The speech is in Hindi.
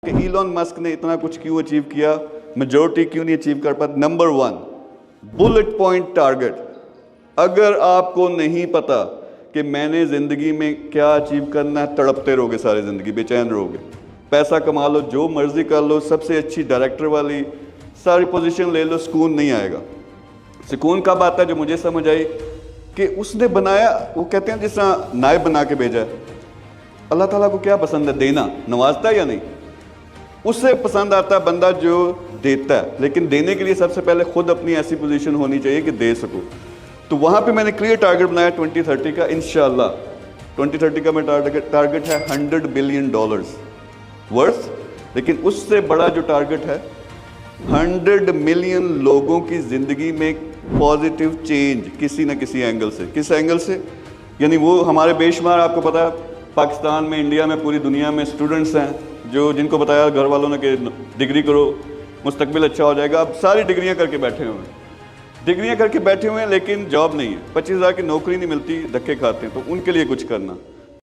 कि इलॉन मस्क ने इतना कुछ क्यों अचीव किया, मेजॉरिटी क्यों नहीं अचीव कर पाते। Number 1, bullet point target. अगर आपको नहीं पता कि मैंने ज़िंदगी में क्या अचीव करना है, तड़पते रहोगे सारी ज़िंदगी, बेचैन रहोगे। पैसा कमा लो, जो मर्जी कर लो, सबसे अच्छी डायरेक्टर वाली सारी पोजीशन ले लो, सुकून नहीं आएगा। सुकून कब आता है? जो मुझे समझ आई कि उसने बनाया, वो कहते हैं जिस तरह नायब बना के भेजा है। अल्लाह ताला को क्या पसंद है? देना। नवाजता है या नहीं? उससे पसंद आता है बंदा जो देता है, लेकिन देने के लिए सबसे पहले खुद अपनी ऐसी पोजीशन होनी चाहिए कि दे सको। तो वहाँ पे मैंने क्लियर टारगेट बनाया 2030 का। इंशाल्लाह 2030 का मेरा टारगेट है $100 बिलियन वर्थ। लेकिन उससे बड़ा जो टारगेट है 100 मिलियन लोगों की ज़िंदगी में पॉजिटिव चेंज, किसी न किसी एंगल से। किस एंगल से? यानी वो हमारे बेशुमार, आपको पता है पाकिस्तान में, इंडिया में, पूरी दुनिया में स्टूडेंट्स हैं जो जिनको बताया घर वालों ने कि डिग्री करो, मुस्तकबिल अच्छा हो जाएगा। अब सारी डिग्रियां करके बैठे हुए हैं, लेकिन जॉब नहीं है। 25,000 की नौकरी नहीं मिलती, धक्के खाते हैं। तो उनके लिए कुछ करना।